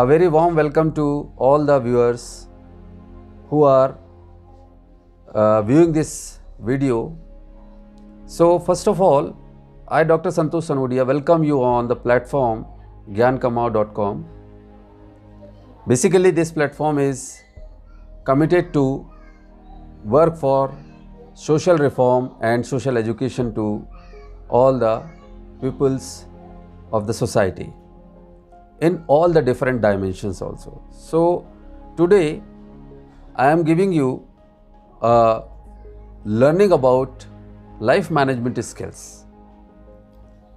A very warm welcome to all the viewers who are viewing this video. So first of all, I Dr. Santosh Sanodia welcome you on the platform gyankamao.com. Basically this platform is committed to work for social reform and social education to all the peoples of the society in all the different dimensions also. So today I am giving you learning about life management skills.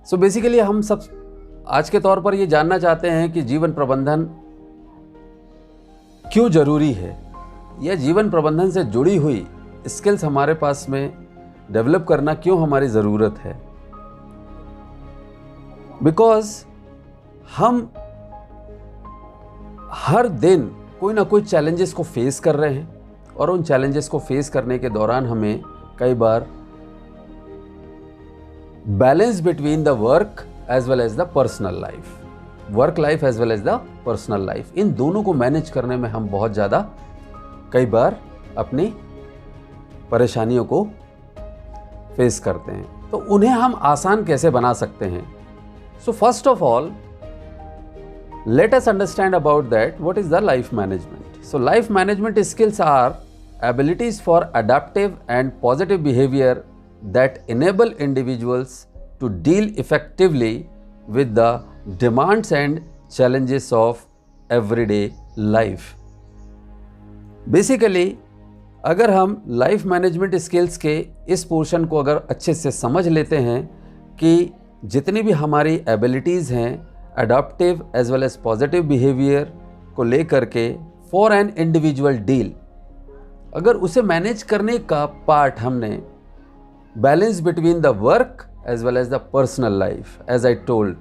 So basically हम सब आज के तौर पर ये जानना चाहते हैं कि जीवन प्रबंधन क्यों जरूरी है या जीवन प्रबंधन से जुड़ी हुई स्किल्स हमारे पास में डेवलप करना क्यों हमारी ज़रूरत है। बिकॉज हम हर दिन कोई ना कोई चैलेंजेस को फेस कर रहे हैं और उन चैलेंजेस को फेस करने के दौरान हमें कई बार balance between the work as well as the personal life, work life as well as the personal life, इन दोनों को मैनेज करने में हम बहुत ज़्यादा कई बार अपनी परेशानियों को फेस करते हैं। तो उन्हें हम आसान कैसे बना सकते हैं? So first of all let us understand about that what is the life management. So life management skills are abilities for adaptive and positive behavior that enable individuals to deal effectively with the demands and challenges of everyday life. Basically अगर हम life management skills के इस portion को अगर अच्छे से समझ लेते हैं कि जितनी भी हमारी एबिलिटीज़ हैं adaptive as well as positive behaviour को लेकर के फॉर एन इंडिविजुअल डील, अगर उसे मैनेज करने का पार्ट हमने balance between the work as well as the personal life as I told,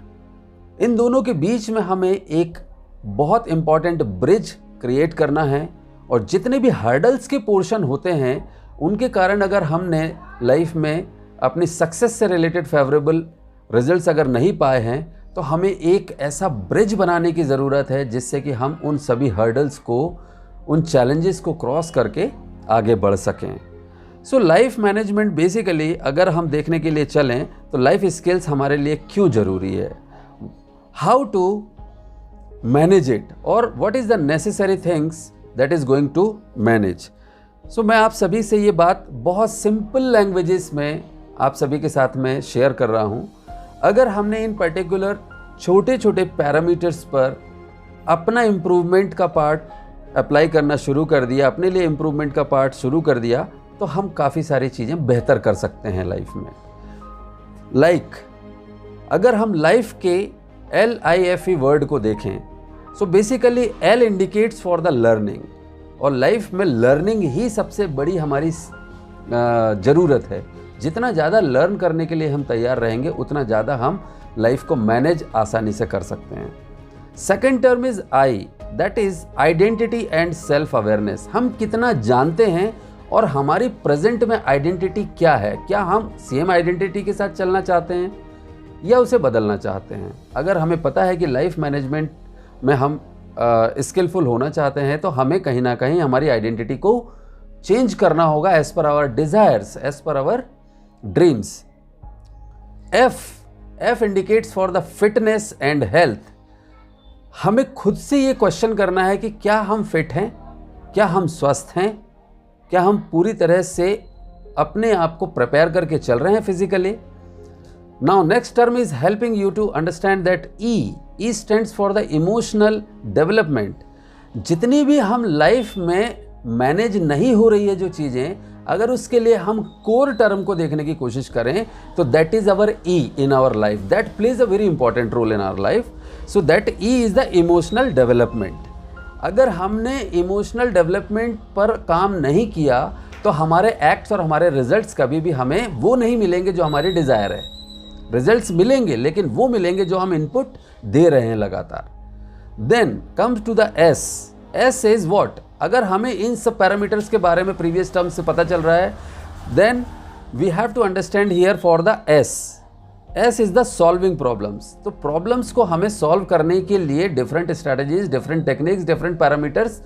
इन दोनों के बीच में हमें एक बहुत इंपॉर्टेंट ब्रिज क्रिएट करना है। और जितने भी हर्डल्स के पोर्शन होते हैं उनके कारण अगर हमने लाइफ में अपनी सक्सेस से रिलेटेड फेवरेबल रिजल्ट्स अगर नहीं पाए हैं तो हमें एक ऐसा ब्रिज बनाने की ज़रूरत है जिससे कि हम उन सभी हर्डल्स को, उन चैलेंजेस को क्रॉस करके आगे बढ़ सकें। सो लाइफ मैनेजमेंट बेसिकली अगर हम देखने के लिए चलें तो लाइफ स्किल्स हमारे लिए क्यों ज़रूरी है, हाउ टू मैनेज इट और what is the necessary things that is going to manage. So मैं आप सभी से ये बात बहुत सिंपल लैंग्वेजेस में आप सभी के साथ में शेयर कर रहा हूँ। अगर हमने इन पर्टिकुलर छोटे छोटे पैरामीटर्स पर अपना इम्प्रूवमेंट का पार्ट अप्लाई करना शुरू कर दिया, अपने लिए इम्प्रूवमेंट का पार्ट शुरू कर दिया, तो हम काफ़ी सारी चीज़ें बेहतर कर सकते हैं लाइफ में। लाइक अगर हम लाइफ के LIFE वर्ड को देखें, so basically L indicates for the learning, और लाइफ में लर्निंग ही सबसे बड़ी हमारी ज़रूरत है। जितना ज़्यादा लर्न करने के लिए हम तैयार रहेंगे उतना ज़्यादा हम लाइफ को मैनेज आसानी से कर सकते हैं। Second term is I, that is identity and self awareness. हम कितना जानते हैं और हमारी प्रेजेंट में आइडेंटिटी क्या है, क्या हम सेम आइडेंटिटी के साथ चलना चाहते हैं या उसे बदलना चाहते हैं। अगर हमें पता है कि लाइफ मैनेजमेंट में हम स्किलफुल होना चाहते हैं तो हमें कहीं ना कहीं हमारी आइडेंटिटी को चेंज करना होगा as per our desires, as per our dreams. F indicates for the fitness and health. हमें खुद से ये क्वेश्चन करना है कि क्या हम फिट हैं, क्या हम स्वस्थ हैं, क्या हम पूरी तरह से अपने आप को प्रिपेयर करके चल रहे हैं physically. Now next term is helping you to understand that E stands for the emotional development. जितनी भी हम लाइफ में मैनेज नहीं हो रही है जो चीज़ें, अगर उसके लिए हम कोर टर्म को देखने की कोशिश करें तो that is our E in our life, that plays a very important role in our life. So that E is the emotional development. अगर हमने इमोशनल डेवलपमेंट पर काम नहीं किया तो हमारे एक्ट्स और हमारे रिजल्ट्स कभी भी हमें वो नहीं मिलेंगे जो हमारी डिज़ायर है। रिजल्ट्स मिलेंगे लेकिन वो मिलेंगे जो हम इनपुट दे रहे हैं लगातार। Then comes to the S is what. अगर हमें इन सब पैरामीटर्स के बारे में प्रीवियस टर्म से पता चल रहा है, then we have to understand here for the S S is the solving problems. तो प्रॉब्लम्स को हमें सॉल्व करने के लिए different strategies, different techniques, different parameters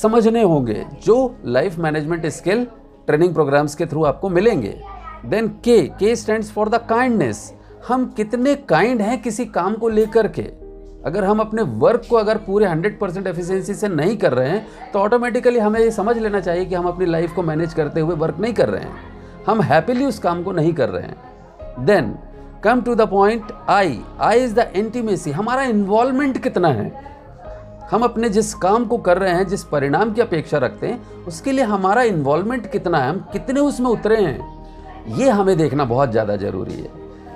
समझने होंगे जो life management skill training programs के थ्रू आपको मिलेंगे. Then K stands for the kindness. हम कितने काइंड हैं किसी काम को लेकर के. अगर हम अपने वर्क को अगर पूरे 100% एफिशिएंसी से नहीं कर रहे हैं तो ऑटोमेटिकली हमें ये समझ लेना चाहिए कि हम अपनी लाइफ को मैनेज करते हुए वर्क नहीं कर रहे हैं, हम हैप्पीली उस काम को नहीं कर रहे हैं. Then come to the point I is the intimacy. हमारा इन्वॉल्वमेंट कितना है, हम अपने जिस काम को कर रहे हैं, जिस परिणाम की अपेक्षा रखते हैं, उसके लिए हमारा इन्वॉल्वमेंट कितना है, हम कितने उसमें उतरे हैं, ये हमें देखना बहुत ज़्यादा ज़रूरी है.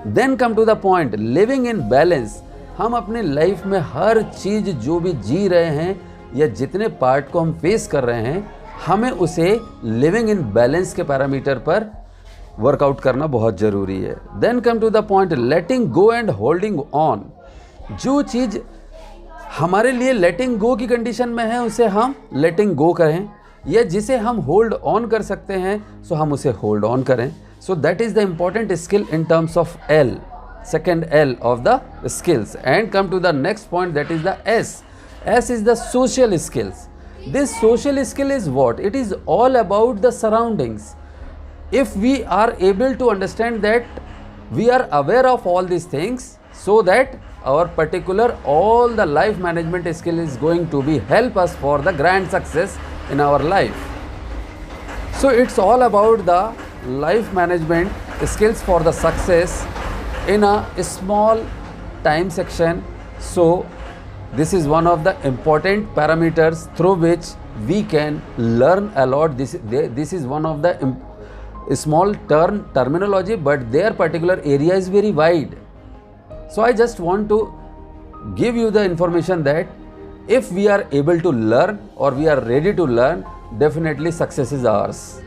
Then come to the point living in balance. हम अपने लाइफ में हर चीज़ जो भी जी रहे हैं या जितने पार्ट को हम फेस कर रहे हैं, हमें उसे लिविंग इन बैलेंस के पैरामीटर पर वर्कआउट करना बहुत ज़रूरी है. Then come to the point letting go and holding on. जो चीज़ हमारे लिए लेटिंग गो की कंडीशन में है उसे हम लेटिंग गो करें, या जिसे हम होल्ड ऑन कर सकते हैं सो हम उसे होल्ड ऑन करें. So that is the important skill in terms of L, second L of the skills. And come to the next point, that is the S. S is the social skills. This social skill is what? It is all about the surroundings. If we are able to understand that we are aware of all these things, so that our particular all the life management skill is going to be help us for the grand success in our life. So it's all about the life management skills for the success in a small time section. So this is one of the important parameters through which we can learn a lot. This is one of the small terminology, but their particular area is very wide. So I just want to give you the information that if we are able to learn or we are ready to learn, definitely success is ours.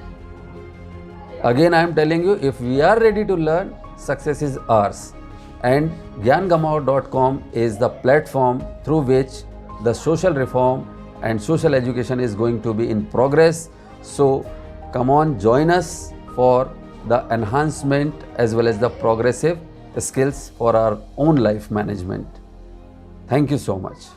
Again I am telling you, if we are ready to learn, success is ours. And gyangamao.com is the platform through which the social reform and social education is going to be in progress. So come on, join us for the enhancement as well as the progressive skills for our own life management. Thank you so much.